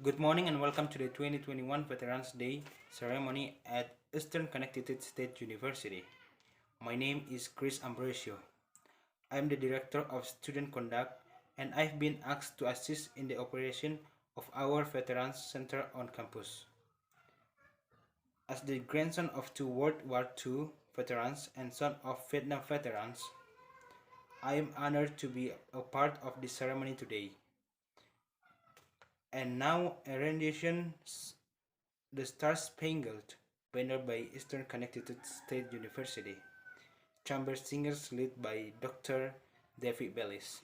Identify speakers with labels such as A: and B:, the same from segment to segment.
A: Good morning and welcome to the 2021 Veterans Day ceremony at Eastern Connecticut State University. My name is Chris Ambrosio. I am the Director of Student Conduct and I've been asked to assist in the operation of our Veterans Center on campus. As the grandson of two World War II veterans and son of Vietnam veterans, I am honored to be a part of this ceremony today. And now a rendition The Star Spangled Banner by Eastern Connecticut State University. Chamber singers led by Dr. David Bellis.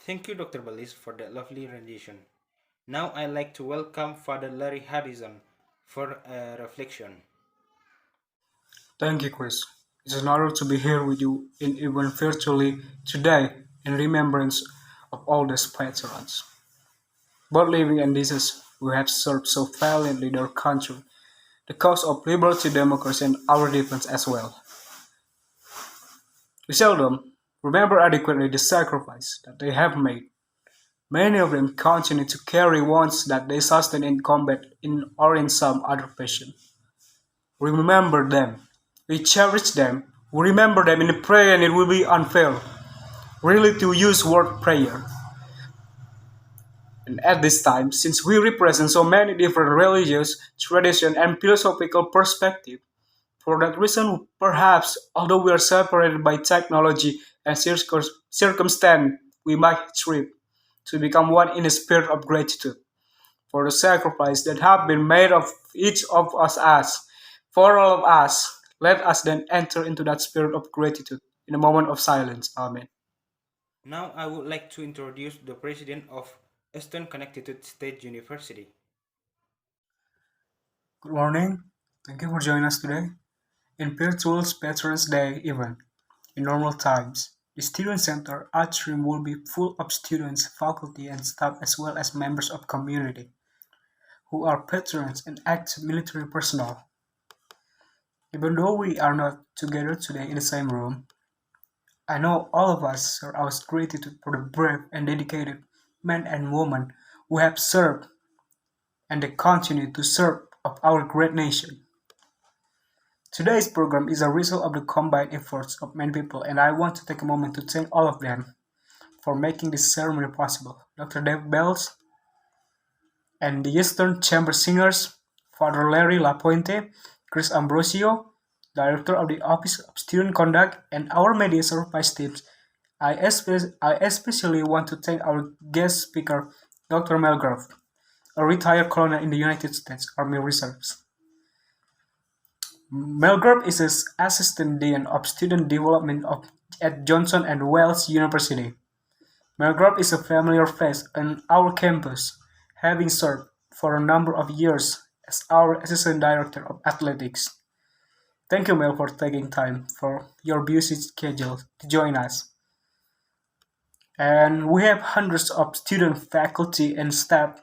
A: Thank you, Dr. Bellis, for that lovely rendition. Now I'd like to welcome Father Larry Harrison for a reflection.
B: Thank you, Chris. It's an honor to be here with you in even virtually today in remembrance of all these patrons, both living and deceased, who have served so valiantly their country, the cause of liberty, democracy, and our defense as well. We seldom remember adequately the sacrifice that they have made. Many of them continue to carry wounds that they sustained in combat or in some other passion. We remember them. We cherish them. We remember them in prayer, and it will be unfair really to use word prayer. And at this time, since we represent so many different religious, tradition, and philosophical perspectives, for that reason, perhaps, although we are separated by technology and circumstance, we might strive to become one in a spirit of gratitude for the sacrifice that have been made of each of us, for all of us. Let us then enter into that spirit of gratitude in a moment of silence. Amen.
A: Now I would like to introduce the president of Eastern Connecticut State University.
B: Good morning. Thank you for joining us today. In virtual Veterans Day event, in normal times, the Student Center atrium will be full of students, faculty, and staff as well as members of community who are veterans and active military personnel. Even though we are not together today in the same room, I know all of us share our gratitude for the brave and dedicated men and women who have served and they continue to serve of our great nation. Today's program is a result of the combined efforts of many people, and I want to take a moment to thank all of them for making this ceremony possible. Dr. Dave Bells and the Eastern Chamber Singers, Father Larry Lapointe, Chris Ambrosio, Director of the Office of Student Conduct, and our media service teams. I especially want to thank our guest speaker, Dr. Mel Grove, a retired colonel in the United States Army Reserves. Melgrup is an Assistant Dean of Student Development at Johnson and Wales University. Melgrup is a familiar face on our campus, having served for a number of years as our Assistant Director of Athletics. Thank you, Mel, for taking time for your busy schedule to join us. And we have hundreds of student faculty and staff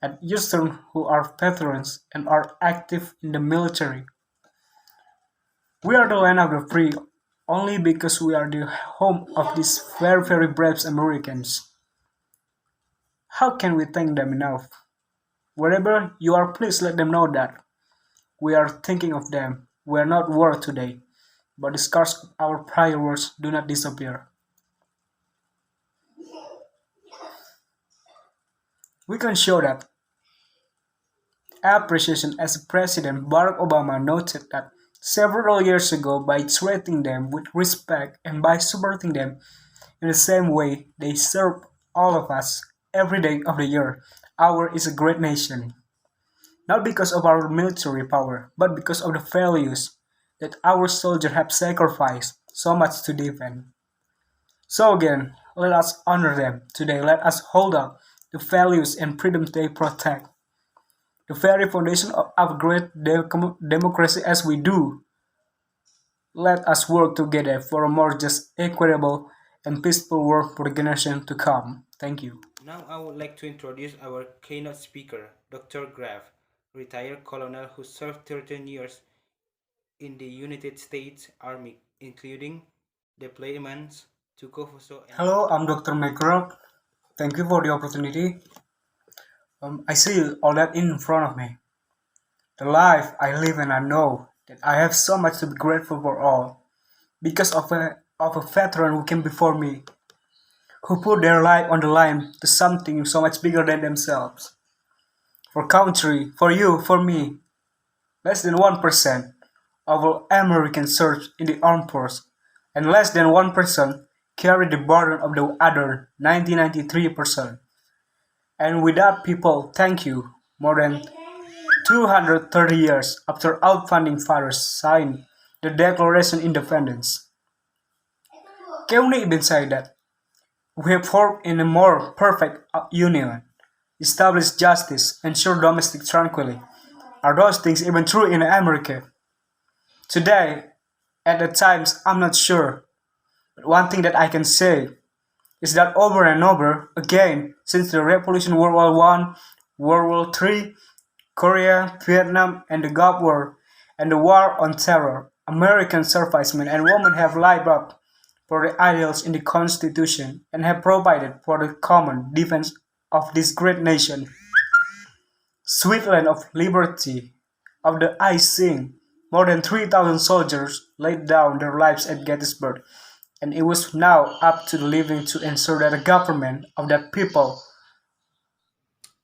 B: at Eastern who are veterans and are active in the military. We are the land of the free, only because we are the home of these very, very brave Americans. How can we thank them enough? Wherever you are, please let them know that we are thinking of them. We are not war today, but the scars of our prior wars do not disappear. We can show that appreciation as President Barack Obama noted that several years ago by treating them with respect and by supporting them in the same way they serve all of us every day of the year. Our is a great nation, not because of our military power, but because of the values that our soldiers have sacrificed so much to defend. So again, let us honor them today. Let us hold up the values and freedoms they protect, the very foundation of our great democracy as we do. Let us work together for a more just, equitable, and peaceful world for the generation to come. Thank you.
A: Now I would like to introduce our keynote speaker, Dr. Graf, retired colonel who served 13 years in the United States Army, including deployments to Kosovo and
B: Hello, I'm Dr. McGraw. Thank you for the opportunity. I see all that in front of me. The life I live and I know that I have so much to be grateful for all because of a veteran who came before me, who put their life on the line to something so much bigger than themselves. For country, for you, for me, less than 1% of all Americans serve in the armed force, and less than 1% carry the burden of the other 1993%. And with that, people, thank you. More than 230 years after our founding fathers signed the Declaration of Independence, can we even say that we have formed in a more perfect union, established justice, ensure domestic tranquility? Are those things even true in America? Today, at the times, I'm not sure. But one thing that I can say is that over and over again, since the Revolution World War One, World War Three, Korea, Vietnam, and the Gulf War, and the War on Terror, American servicemen and women have lived up for the ideals in the Constitution and have provided for the common defense of this great nation. Sweet land of liberty, of the I sing, more than 3,000 soldiers laid down their lives at Gettysburg, and it was now up to the living to ensure that the government of that people.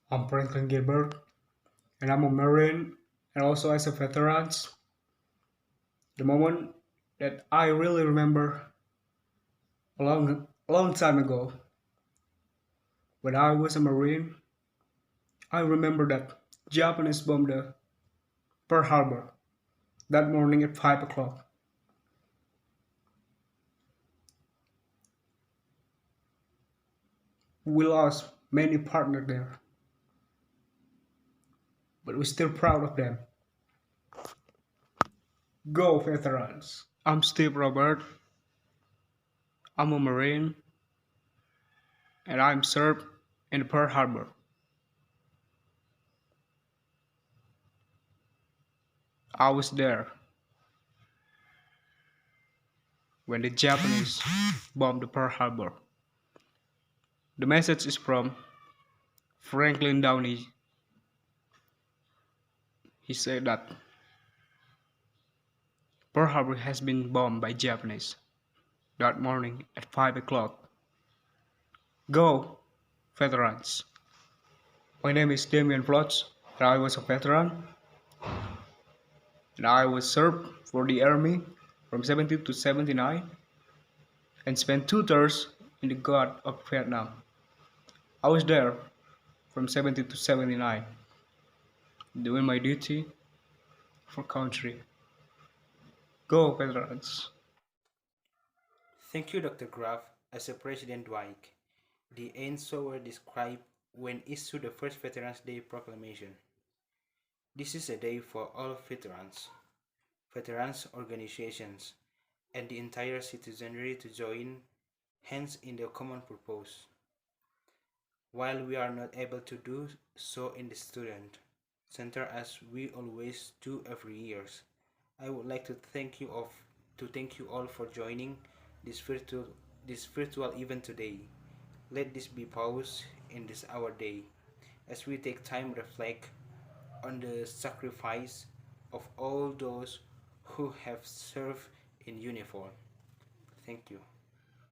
B: I'm Franklin Gilbert, and I'm a Marine, and also as a veteran, the moment that I really remember a long time ago, when I was a Marine, I remember that Japanese bombed the Pearl Harbor that morning at 5 o'clock. We lost many partners there, but we're still proud of them. Go veterans! I'm Steve Robert. I'm a Marine, and I'm served in Pearl Harbor. I was there when the Japanese bombed the Pearl Harbor. The message is from Franklin Downey. He said that Pearl Harbor has been bombed by Japanese that morning at 5 o'clock. Go, veterans! My name is Damian Flotz, and I was a veteran, and I was served for the Army from 70 to 79 and spent two-thirds in the Guard of Vietnam. I was there from 70 to 79, doing my duty for country. Go, veterans!
A: Thank you, Dr. Graf. As a President Dwight, the end so were described when issued the first Veterans Day proclamation. This is a day for all veterans organizations, and the entire citizenry to join hands in the common purpose. While we are not able to do so in the student center as we always do every year, I would like to thank you of to thank you all for joining this virtual this virtual event today. Let this be pause in this our day as we take time reflect on the sacrifice of all those who have served in uniform. Thank you.